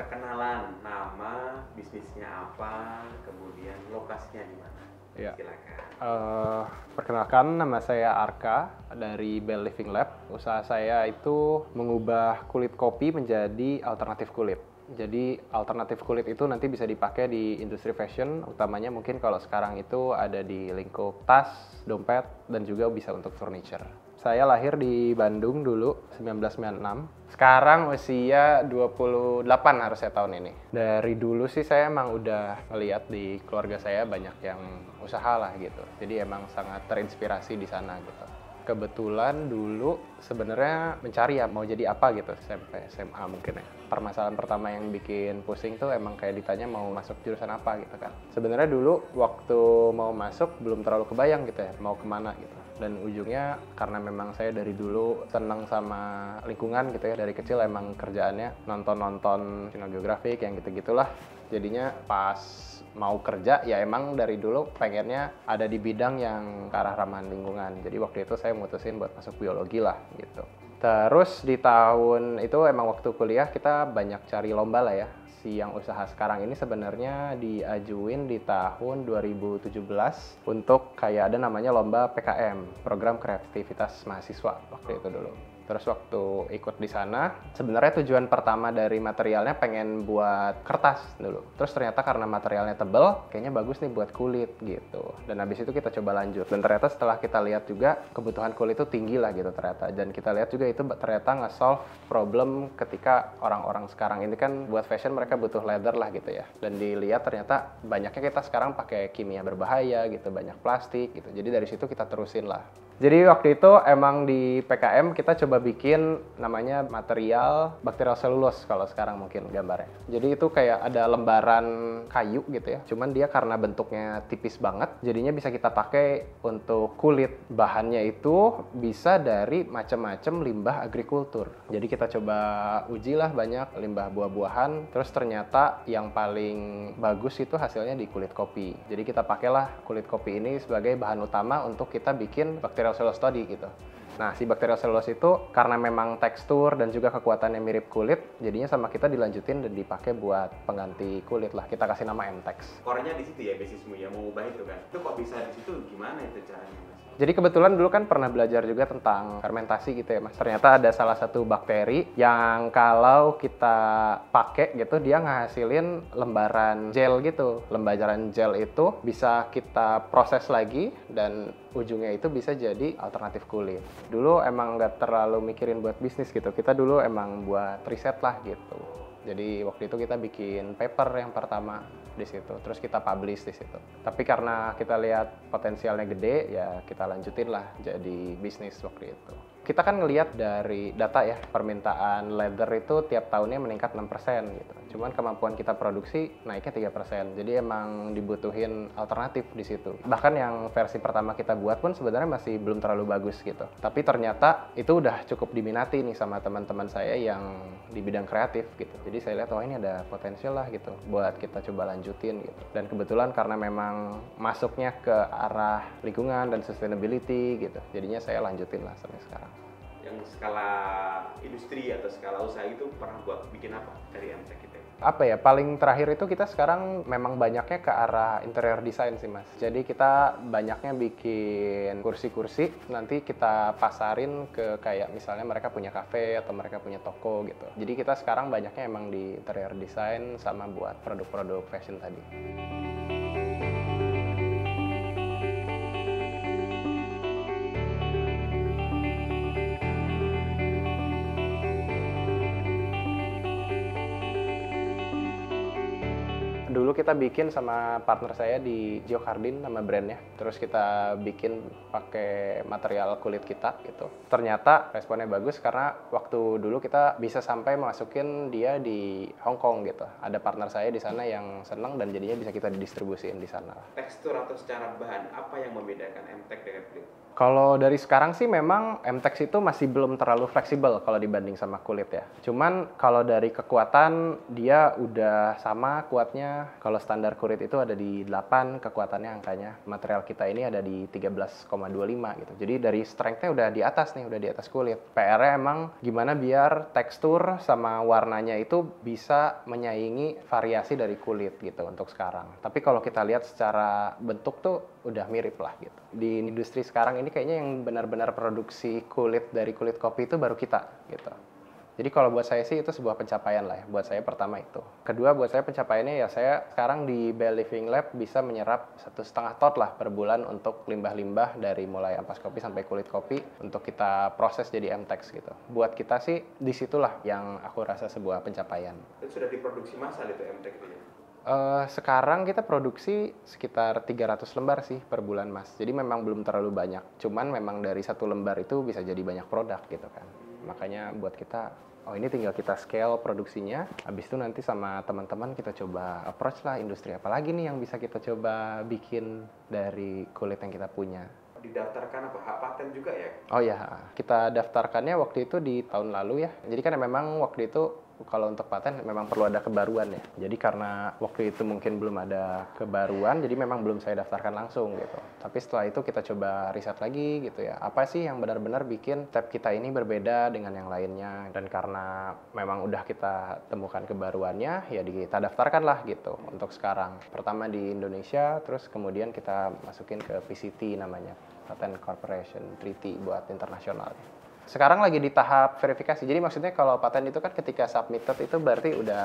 perkenalan, nama, bisnisnya apa, kemudian lokasinya di mana? Ya. Silakan. Perkenalkan, nama saya Arka dari Bell Living Lab. Usaha saya itu mengubah kulit kopi menjadi alternatif kulit. Jadi alternatif kulit itu nanti bisa dipakai di industri fashion, utamanya mungkin kalau sekarang itu ada di lingkup tas, dompet, dan juga bisa untuk furniture. Saya lahir di Bandung dulu, 1996. Sekarang usia 28 harusnya tahun ini. Dari dulu sih saya emang udah melihat di keluarga saya banyak yang usaha lah gitu. Jadi emang sangat terinspirasi di sana gitu. Kebetulan dulu sebenarnya mencari ya mau jadi apa gitu, SMP, SMA mungkin ya. Permasalahan pertama yang bikin pusing tuh emang kayak ditanya mau masuk jurusan apa gitu kan. Sebenarnya dulu waktu mau masuk belum terlalu kebayang gitu ya mau kemana gitu. Dan ujungnya karena memang saya dari dulu senang sama lingkungan gitu ya, dari kecil emang kerjaannya nonton-nonton National Geographic yang gitu-gitulah. Jadinya pas mau kerja ya emang dari dulu pengennya ada di bidang yang ke arah ramah lingkungan. Jadi waktu itu saya mutusin buat masuk biologi lah gitu. Terus di tahun itu emang waktu kuliah kita banyak cari lomba lah ya. Si yang usaha sekarang ini sebenarnya diajuin di tahun 2017 untuk kayak ada namanya lomba PKM, program kreativitas mahasiswa waktu itu dulu. Terus waktu ikut di sana, sebenarnya tujuan pertama dari materialnya pengen buat kertas dulu. Terus ternyata karena materialnya tebel, kayaknya bagus nih buat kulit gitu. Dan habis itu kita coba lanjut. Dan ternyata setelah kita lihat juga kebutuhan kulit itu tinggi lah gitu ternyata. Dan kita lihat juga itu ternyata nge-solve problem ketika orang-orang sekarang ini kan buat fashion mereka butuh leather lah gitu ya. Dan dilihat ternyata banyaknya kita sekarang pakai kimia berbahaya gitu, banyak plastik gitu. Jadi dari situ kita terusin lah. Jadi waktu itu emang di PKM kita coba bikin namanya material bacterial cellulose kalau sekarang mungkin gambarnya. Jadi itu kayak ada lembaran kayu gitu ya. Cuman dia karena bentuknya tipis banget, jadinya bisa kita pakai untuk kulit. Bahannya itu bisa dari macam-macam limbah agrikultur. Jadi kita coba uji lah banyak limbah buah-buahan. Terus ternyata yang paling bagus itu hasilnya di kulit kopi. Jadi kita pakailah kulit kopi ini sebagai bahan utama untuk kita bikin bacterial cellulose tadi gitu. Nah, si bacterial cellulose itu karena memang tekstur dan juga kekuatannya mirip kulit, jadinya sama kita dilanjutin dan dipakai buat pengganti kulit lah. Kita kasih nama MTEX. Korenya di situ ya bisnismu ya, mau ubah itu kan. Itu kok bisa di situ gimana itu caranya, Mas? Jadi kebetulan dulu kan pernah belajar juga tentang fermentasi gitu ya Mas. Ternyata ada salah satu bakteri yang kalau kita pakai gitu dia ngehasilin lembaran gel gitu. Lembaran gel itu bisa kita proses lagi dan ujungnya itu bisa jadi alternatif kulit. Dulu emang nggak terlalu mikirin buat bisnis gitu. Kita dulu emang buat riset lah gitu. Jadi waktu itu kita bikin paper yang pertama di situ, terus kita publish di situ. Tapi karena kita lihat potensialnya gede, ya kita lanjutin lah jadi bisnis waktu itu. Kita kan ngelihat dari data ya, permintaan leather itu tiap tahunnya meningkat 6% gitu. Cuman kemampuan kita produksi naiknya 3%. Jadi emang dibutuhin alternatif di situ. Bahkan yang versi pertama kita buat pun sebenarnya masih belum terlalu bagus gitu. Tapi ternyata itu udah cukup diminati nih sama teman-teman saya yang di bidang kreatif gitu. Jadi saya lihat, oh ini ada potensial lah gitu buat kita coba lanjutin gitu. Dan kebetulan karena memang masuknya ke arah lingkungan dan sustainability gitu. Jadinya saya lanjutin lah sampai sekarang. Yang skala industri atau skala usaha itu pernah buat bikin apa dari MTEK kita? Apa ya, paling terakhir itu kita sekarang memang banyaknya ke arah interior design sih Mas. Jadi kita banyaknya bikin kursi-kursi, nanti kita pasarin ke kayak misalnya mereka punya cafe atau mereka punya toko gitu. Jadi kita sekarang banyaknya emang di interior design sama buat produk-produk fashion tadi. Dulu kita bikin sama partner saya di Geocardin nama brandnya. Terus kita bikin pakai material kulit kita gitu. Ternyata responnya bagus karena waktu dulu kita bisa sampai masukin dia di Hong Kong gitu. Ada partner saya di sana yang seneng dan jadinya bisa kita didistribusiin di sana. Tekstur atau secara bahan, apa yang membedakan MTEK dengan kulit? Kalau dari sekarang sih memang MTEX itu masih belum terlalu fleksibel kalau dibanding sama kulit ya. Cuman kalau dari kekuatan dia udah sama kuatnya, Kalau standar kulit itu ada di 8 kekuatannya angkanya. Material kita ini ada di 13,25 gitu. Jadi dari strength-nya udah di atas nih, udah di atas kulit. PR-nya emang gimana biar tekstur sama warnanya itu bisa menyaingi variasi dari kulit gitu untuk sekarang. Tapi kalau kita lihat secara bentuk tuh udah mirip lah gitu. Di industri sekarang ini kayaknya yang benar-benar produksi kulit dari kulit kopi itu baru kita gitu. Jadi kalau buat saya sih itu sebuah pencapaian lah ya. Buat saya pertama itu. Kedua buat saya pencapaiannya ya saya sekarang di Bell Living Lab bisa menyerap 1,5 tot lah per bulan untuk limbah-limbah dari mulai ampas kopi sampai kulit kopi untuk kita proses jadi MTEX gitu. Buat kita sih disitulah yang aku rasa sebuah pencapaian. Itu sudah diproduksi massal itu MTEX itu ya? Sekarang kita produksi sekitar 300 lembar sih per bulan Mas. Jadi memang belum terlalu banyak. Cuman memang dari satu lembar itu bisa jadi banyak produk gitu kan. Makanya buat kita, oh ini tinggal kita scale produksinya. Habis itu nanti sama teman-teman kita coba approach lah industri apa lagi nih yang bisa kita coba bikin dari kulit yang kita punya. Didaftarkan apa? Hak paten juga ya? Oh ya, kita daftarkannya waktu itu di tahun lalu ya. Jadi kan memang waktu itu kalau untuk paten memang perlu ada kebaruan ya. Jadi karena waktu itu mungkin belum ada kebaruan, jadi memang belum saya daftarkan langsung gitu. Tapi setelah itu kita coba riset lagi gitu ya. Apa sih yang benar-benar bikin tab kita ini berbeda dengan yang lainnya. Dan karena memang udah kita temukan kebaruannya, ya kita daftarkan lah gitu untuk sekarang. Pertama di Indonesia, terus kemudian kita masukin ke PCT namanya. Patent Corporation Treaty buat internasional. Sekarang lagi di tahap verifikasi. Jadi maksudnya kalau paten itu kan ketika submitted itu berarti udah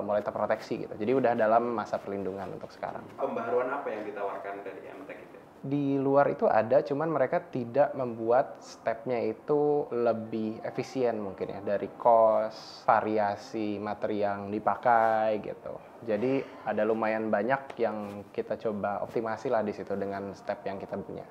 mulai terproteksi gitu. Jadi udah dalam masa perlindungan untuk sekarang. Pembaharuan apa yang ditawarkan dari MTEX itu? Di luar itu ada, cuman mereka tidak membuat stepnya itu lebih efisien mungkin ya. Dari cost, variasi materi yang dipakai gitu. Jadi ada lumayan banyak yang kita coba optimasi lah di situ dengan step yang kita punya.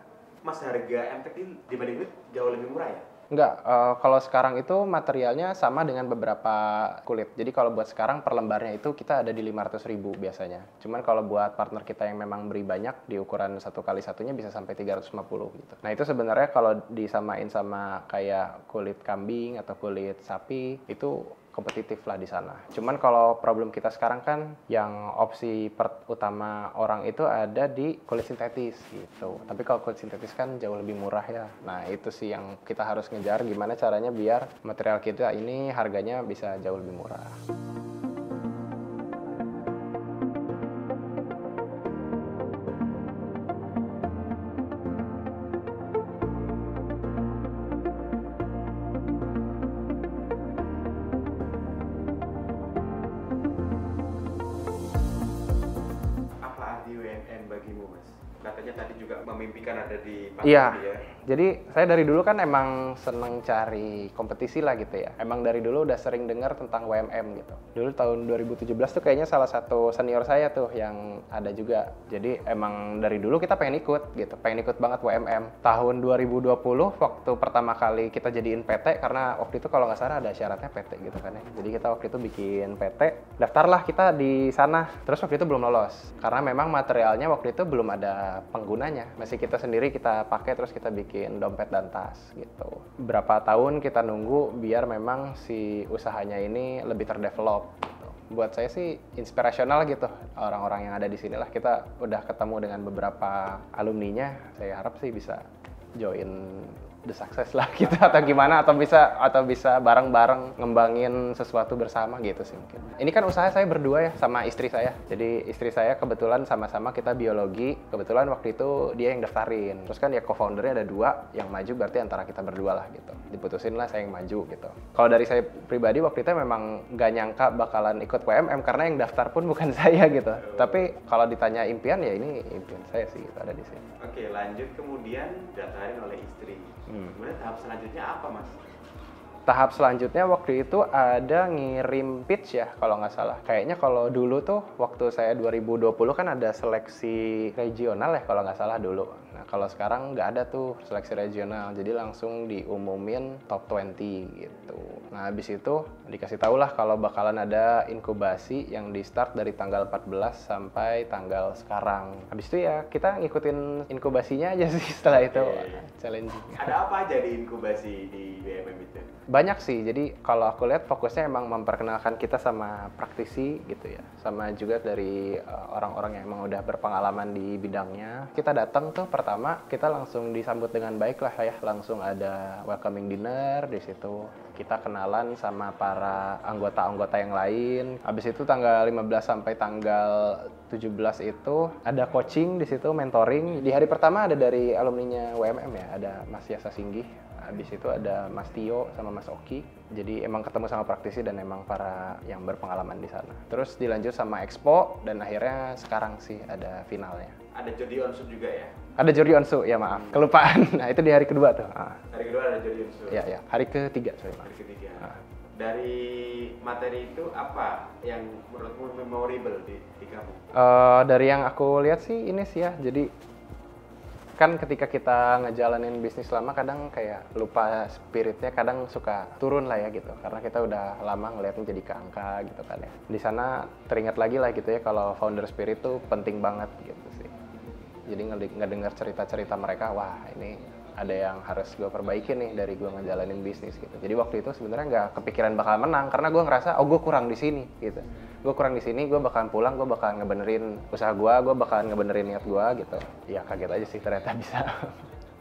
Mas, harga MTEX ini dibanding itu jauh lebih murah ya? Enggak, kalau sekarang itu materialnya sama dengan beberapa kulit. Jadi kalau buat sekarang per lembarnya itu kita ada di 500.000 biasanya. Cuman kalau buat partner kita yang memang beri banyak di ukuran 1x1-nya bisa sampai 350 gitu. Nah itu sebenarnya kalau disamain sama kayak kulit kambing atau kulit sapi itu kompetitif lah di sana. Cuman kalau problem kita sekarang kan yang opsi utama orang itu ada di kulit sintetis gitu. Tapi kalau kulit sintetis kan jauh lebih murah ya. Nah itu sih yang kita harus ngejar gimana caranya biar material kita ini harganya bisa jauh lebih murah. Bagimu Mas? Katanya tadi juga memimpikan ada di Iya. ya. Jadi saya dari dulu kan emang seneng cari kompetisi lah gitu ya. Emang dari dulu udah sering dengar tentang WMM gitu. Dulu tahun 2017 tuh kayaknya salah satu senior saya tuh yang ada juga. Jadi emang dari dulu kita pengen ikut gitu. Pengen ikut banget WMM. Tahun 2020 waktu pertama kali kita jadiin PT karena waktu itu kalau nggak salah ada syaratnya PT gitu kan ya. Jadi kita waktu itu bikin PT. Daftarlah kita di sana. Terus waktu itu belum lolos. Karena memang materialnya waktu itu belum ada penggunanya. Masih kita sendiri kita pakai terus kita bikin dompet dan tas gitu. Berapa tahun kita nunggu biar memang si usahanya ini lebih terdevelop gitu. Buat saya sih inspirasional gitu orang-orang yang ada di sini lah. Kita udah ketemu dengan beberapa alumninya. Saya harap sih bisa join the success lah gitu atau gimana atau bisa bareng-bareng ngembangin sesuatu bersama gitu sih mungkin. Ini kan usaha saya berdua ya sama istri saya. Jadi istri saya kebetulan sama-sama kita biologi. Kebetulan waktu itu dia yang daftarin. Terus kan ya co-foundernya ada 2 yang maju berarti antara kita berdua lah gitu. Diputusin lah saya yang maju gitu. Kalau dari saya pribadi waktu itu memang nggak nyangka bakalan ikut WMM karena yang daftar pun bukan saya gitu. Tapi kalau ditanya impian ya ini impian saya sih gitu, ada di sini. Oke, lanjut kemudian daftarin oleh istri. Kemudian tahap selanjutnya apa Mas? Tahap selanjutnya waktu itu ada ngirim pitch ya kalau nggak salah. Kayaknya kalau dulu tuh waktu saya 2020 kan ada seleksi regional ya kalau nggak salah dulu. Nah kalau sekarang nggak ada tuh seleksi regional, jadi langsung diumumin top 20 gitu. Nah habis itu dikasih tahu lah kalau bakalan ada inkubasi yang di start dari tanggal 14 sampai tanggal sekarang. Habis itu ya kita ngikutin inkubasinya aja sih setelah itu. Challenging. Ada apa aja di inkubasi di BMM itu? Banyak sih, jadi kalau aku lihat fokusnya emang memperkenalkan kita sama praktisi gitu ya, sama juga dari orang-orang yang emang udah berpengalaman di bidangnya. Kita datang tuh pertama kita langsung disambut dengan baik lah ya, langsung ada welcoming dinner di situ. Kita kenalan sama para anggota-anggota yang lain. Habis itu tanggal 15 sampai tanggal 17 itu ada coaching di situ, mentoring. Di hari pertama ada dari alumninya WMM ya, ada Mas Yasa Singgih. Habis itu ada Mas Tio sama Mas Oki. Jadi emang ketemu sama praktisi dan emang para yang berpengalaman di sana. Terus dilanjut sama Expo dan akhirnya sekarang sih ada finalnya. Ada Jordi Onsu juga ya? Ada Jordi Onsu, ya maaf. Kelupaan. Nah itu di hari kedua tuh. Hari kedua ada Jordi Onsu? Iya, iya. Hari ketiga, sorry. Hari ketiga. Dari materi itu apa yang menurutmu memorable di kamu? Dari yang aku lihat sih ini sih ya, jadi kan ketika kita ngejalanin bisnis lama kadang kayak lupa spiritnya, kadang suka turun lah ya gitu karena kita udah lama ngeliatnya jadi ke angka gitu kan ya. Di sana teringat lagi lah gitu ya kalau founder spirit tuh penting banget gitu sih. Jadi ngedengar cerita-cerita mereka, wah ini ada yang harus gue perbaiki nih dari gue ngejalanin bisnis gitu. Jadi waktu itu sebenarnya nggak kepikiran bakal menang karena gue ngerasa oh gue kurang di sini gitu. Gue kurang di sini, gue bakalan pulang, gue bakalan ngebenerin usaha gue bakalan ngebenerin niat gue gitu. Ya kaget aja sih ternyata bisa.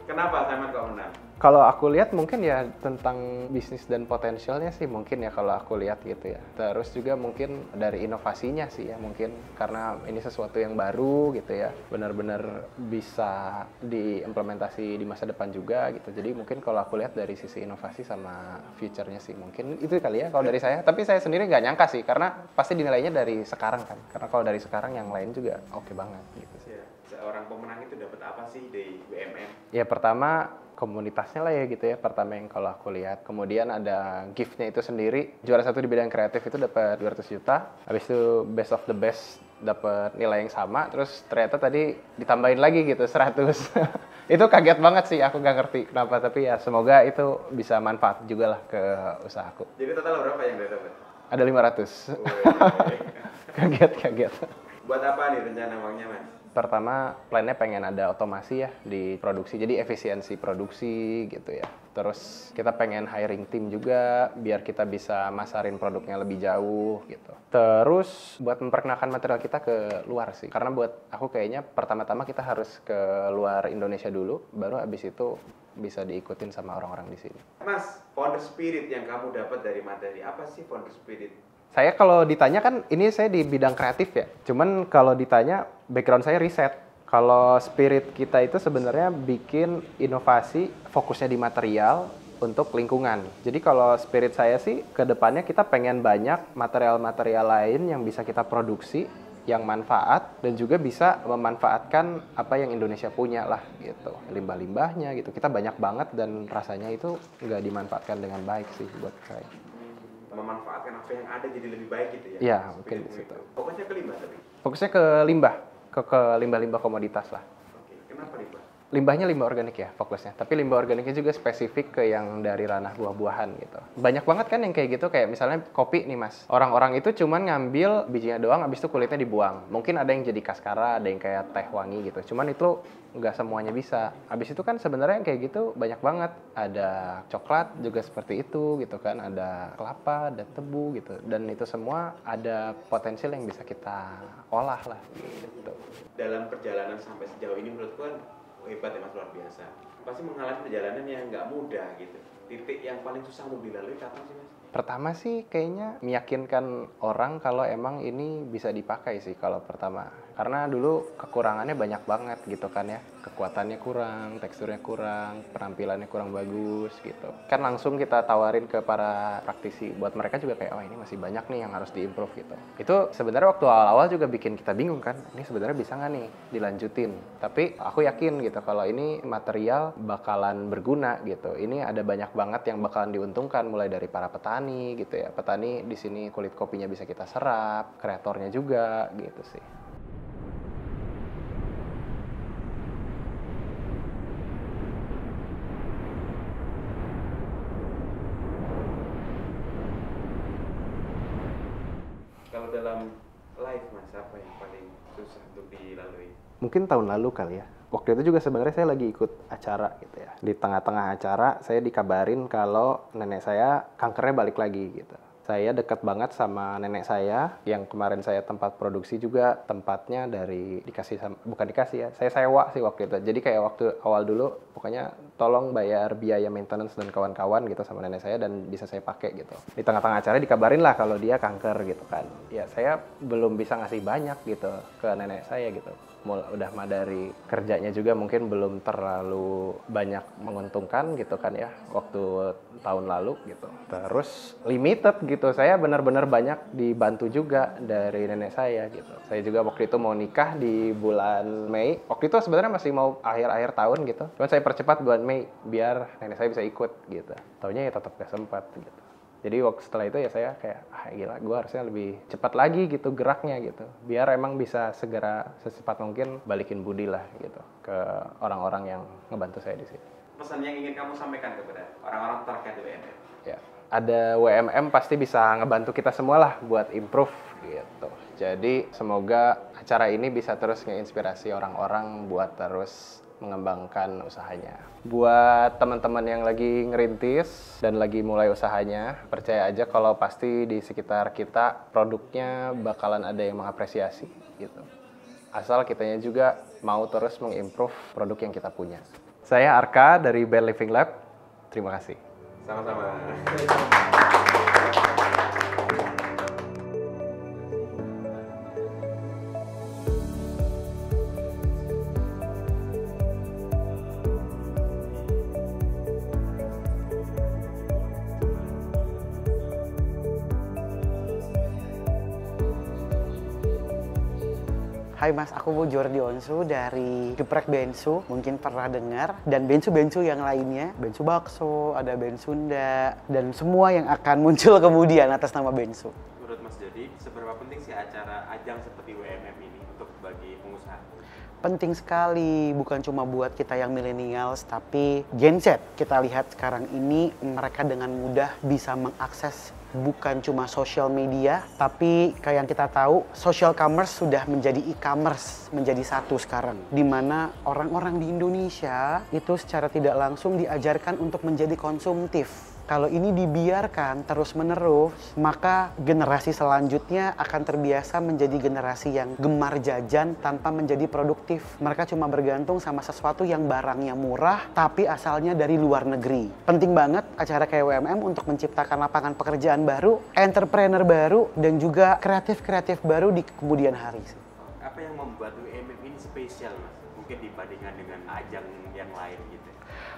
Kenapa Simon kok menang? Kalau aku lihat mungkin ya tentang bisnis dan potensialnya sih mungkin ya kalau aku lihat gitu ya. Terus juga mungkin dari inovasinya sih ya mungkin karena ini sesuatu yang baru gitu ya. Benar-benar bisa diimplementasi di masa depan juga gitu. Jadi mungkin kalau aku lihat dari sisi inovasi sama future-nya sih mungkin itu kali ya kalau dari saya. Tapi saya sendiri nggak nyangka sih karena pasti dinilainya dari sekarang kan. Karena kalau dari sekarang yang lain juga oke banget gitu sih. Ya, seorang pemenang itu dapat apa sih dari WMM? Ya pertama komunitasnya lah ya gitu ya, pertama yang kalau aku lihat. Kemudian ada gift-nya itu sendiri, juara satu di bidang kreatif itu dapat 200 juta. Habis itu best of the best dapat nilai yang sama, terus ternyata tadi ditambahin lagi gitu 100. Itu kaget banget sih, aku nggak ngerti kenapa, tapi ya semoga itu bisa manfaat juga lah ke usahaku. Jadi total berapa yang dia dapat? Ada 500. Kaget. Buat apa nih rencana uangnya Mas? Pertama, plannya pengen ada otomasi ya di produksi, jadi efisiensi produksi gitu ya. Terus kita pengen hiring tim juga, biar kita bisa masarin produknya lebih jauh gitu. Terus buat memperkenalkan material kita ke luar sih, karena buat aku kayaknya pertama-tama kita harus ke luar Indonesia dulu, baru abis itu bisa diikutin sama orang-orang di sini. Mas, founder spirit yang kamu dapat dari materi, apa sih founder spirit? Saya kalau ditanya kan ini saya di bidang kreatif ya. Cuman kalau ditanya background saya riset. Kalau spirit kita itu sebenarnya bikin inovasi fokusnya di material untuk lingkungan. Jadi kalau spirit saya sih ke depannya kita pengen banyak material-material lain yang bisa kita produksi yang manfaat dan juga bisa memanfaatkan apa yang Indonesia punya lah gitu. Limbah-limbahnya gitu. Kita banyak banget dan rasanya itu nggak dimanfaatkan dengan baik sih buat saya. Memanfaatkan apa yang ada jadi lebih baik gitu ya? Iya, mungkin di situ. Fokusnya ke limbah tapi? Fokusnya ke limbah, ke limbah-limbah komoditas lah. Oke, kenapa limbah? Limbahnya limbah organik ya fokusnya, tapi limbah organiknya juga spesifik ke yang dari ranah buah-buahan gitu. Banyak banget kan yang kayak gitu, kayak misalnya kopi nih mas. Orang-orang itu cuman ngambil bijinya doang, abis itu kulitnya dibuang. Mungkin ada yang jadi kaskara, ada yang kayak teh wangi gitu. Cuman itu nggak semuanya bisa. Abis itu kan sebenarnya yang kayak gitu banyak banget. Ada coklat juga seperti itu gitu kan, ada kelapa, ada tebu gitu. Dan itu semua ada potensial yang bisa kita olah lah gitu. Dalam perjalanan sampai sejauh ini menurutku kan hebat ya mas, luar biasa. Pasti mengalami perjalanan yang nggak mudah gitu. Titik yang paling susah mau dilalui kapan sih mas? Pertama sih kayaknya meyakinkan orang kalau emang ini bisa dipakai sih kalau pertama. Karena dulu kekurangannya banyak banget gitu kan ya. Kekuatannya kurang, teksturnya kurang, penampilannya kurang bagus gitu. Kan langsung kita tawarin ke para praktisi. Buat mereka juga kayak, oh ini masih banyak nih yang harus diimprove gitu. Itu sebenarnya waktu awal-awal juga bikin kita bingung kan. Ini sebenarnya bisa nggak nih dilanjutin. Tapi aku yakin gitu kalau ini material bakalan berguna gitu. Ini ada banyak banget yang bakalan diuntungkan mulai dari para petani gitu ya. Petani di sini kulit kopinya bisa kita serap, kreatornya juga gitu sih. Kalau dalam life mas, apa yang paling susah untuk dilalui? Mungkin tahun lalu kali ya. Waktu itu juga sebenarnya saya lagi ikut acara gitu ya. Di tengah-tengah acara saya dikabarin kalau nenek saya kankernya balik lagi gitu. Saya dekat banget sama nenek saya yang kemarin saya tempat produksi juga tempatnya bukan dikasih ya, saya sewa sih waktu itu. Jadi kayak waktu awal dulu pokoknya tolong bayar biaya maintenance dan kawan-kawan gitu sama nenek saya dan bisa saya pakai gitu. Di tengah-tengah acara dikabarin lah kalau dia kanker gitu kan. Ya saya belum bisa ngasih banyak gitu ke nenek saya gitu. Udah mah dari kerjanya juga mungkin belum terlalu banyak menguntungkan gitu kan ya waktu tahun lalu gitu. Terus limited gitu, saya benar-benar banyak dibantu juga dari nenek saya gitu. Saya juga waktu itu mau nikah di bulan Mei. Waktu itu sebenarnya masih mau akhir-akhir tahun gitu. Cuman saya percepat bulan Mei biar nenek saya bisa ikut gitu. Taunya ya tetap gak sempat gitu. Jadi waktu setelah itu ya saya kayak, gila, gue harusnya lebih cepat lagi gitu geraknya gitu. Biar emang bisa segera secepat mungkin balikin budi lah gitu ke orang-orang yang ngebantu saya di sini. Pesan yang ingin kamu sampaikan kepada orang-orang terkait WMM? Ya, ada WMM pasti bisa ngebantu kita semua lah buat improve gitu. Jadi semoga acara ini bisa terus nginspirasi orang-orang buat terus mengembangkan usahanya. Buat teman-teman yang lagi ngerintis dan lagi mulai usahanya, percaya aja kalau pasti di sekitar kita produknya bakalan ada yang mengapresiasi gitu. Asal kitanya juga mau terus mengimprove produk yang kita punya. Saya Arka dari Bell Living Lab. Terima kasih. Sama-sama. Hai Mas, aku Jordi Onsu dari Geprek Bensu, mungkin pernah dengar. Dan bensu-bensu yang lainnya, bensu bakso, ada bensunda, dan semua yang akan muncul kemudian atas nama bensu. Menurut Mas Jordi, seberapa penting sih acara ajang seperti WMM ini untuk bagi pengusaha? Penting sekali, bukan cuma buat kita yang millennials, tapi Gen Z. Kita lihat sekarang ini mereka dengan mudah bisa mengakses bukan cuma social media, tapi kayak yang kita tahu, social commerce sudah menjadi e-commerce, menjadi satu sekarang. Di mana orang-orang di Indonesia itu secara tidak langsung diajarkan untuk menjadi konsumtif. Kalau ini dibiarkan terus-menerus, maka generasi selanjutnya akan terbiasa menjadi generasi yang gemar jajan tanpa menjadi produktif. Mereka cuma bergantung sama sesuatu yang barangnya murah, tapi asalnya dari luar negeri. Penting banget acara kayak WMM untuk menciptakan lapangan pekerjaan baru, entrepreneur baru, dan juga kreatif-kreatif baru di kemudian hari. Apa yang membuat WMM ini spesial, Mas? Mungkin dibandingkan dengan ajang yang lain gitu.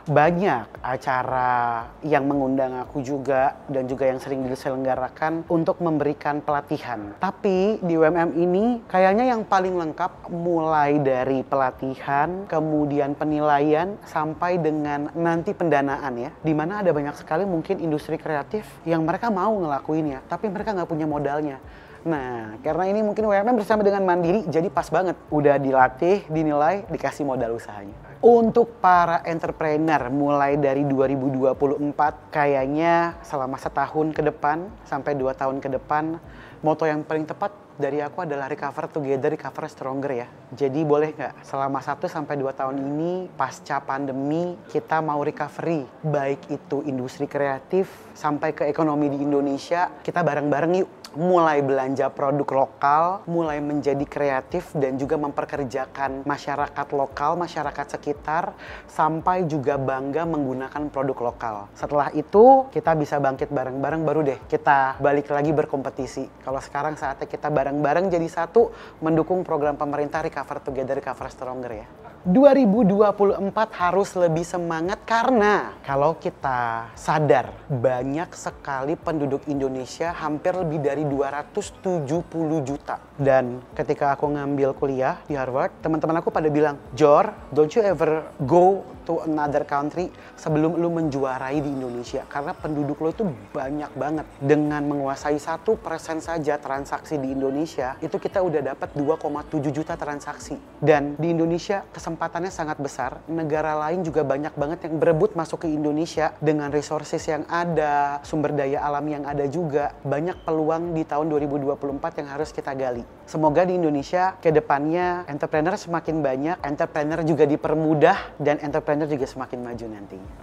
Banyak acara yang mengundang aku juga dan juga yang sering diselenggarakan untuk memberikan pelatihan. Tapi di WMM ini kayaknya yang paling lengkap mulai dari pelatihan, kemudian penilaian, sampai dengan nanti pendanaan ya. Dimana ada banyak sekali mungkin industri kreatif yang mereka mau ngelakuinnya, tapi mereka nggak punya modalnya. Nah, karena ini mungkin WMM bersama dengan Mandiri, jadi pas banget. Udah dilatih, dinilai, dikasih modal usahanya. Untuk para entrepreneur mulai dari 2024, kayaknya selama setahun ke depan, sampai 2 tahun ke depan, moto yang paling tepat dari aku adalah recover together, recover stronger ya. Jadi boleh nggak selama 1-2 tahun ini pasca pandemi kita mau recovery, baik itu industri kreatif sampai ke ekonomi di Indonesia, kita bareng-bareng yuk. Mulai belanja produk lokal, mulai menjadi kreatif dan juga memperkerjakan masyarakat lokal, masyarakat sekitar, sampai juga bangga menggunakan produk lokal. Setelah itu kita bisa bangkit bareng-bareng, baru deh kita balik lagi berkompetisi. Kalau sekarang saatnya kita bareng-bareng jadi satu, mendukung program pemerintah Recover Together, Recover Stronger ya. 2024 harus lebih semangat karena kalau kita sadar banyak sekali penduduk Indonesia, hampir lebih dari 270 juta. Dan ketika aku ngambil kuliah di Harvard, teman-teman aku pada bilang, Jor, don't you ever go to another country sebelum lu menjuarai di Indonesia. Karena penduduk lo itu banyak banget. Dengan menguasai 1% saja transaksi di Indonesia, itu kita udah dapat 2,7 juta transaksi. Dan di Indonesia kesempatan kesempatannya sangat besar. Negara lain juga banyak banget yang berebut masuk ke Indonesia dengan resources yang ada, sumber daya alam yang ada juga. Banyak peluang di tahun 2024 yang harus kita gali. Semoga di Indonesia ke depannya entrepreneur semakin banyak, entrepreneur juga dipermudah, dan entrepreneur juga semakin maju nantinya.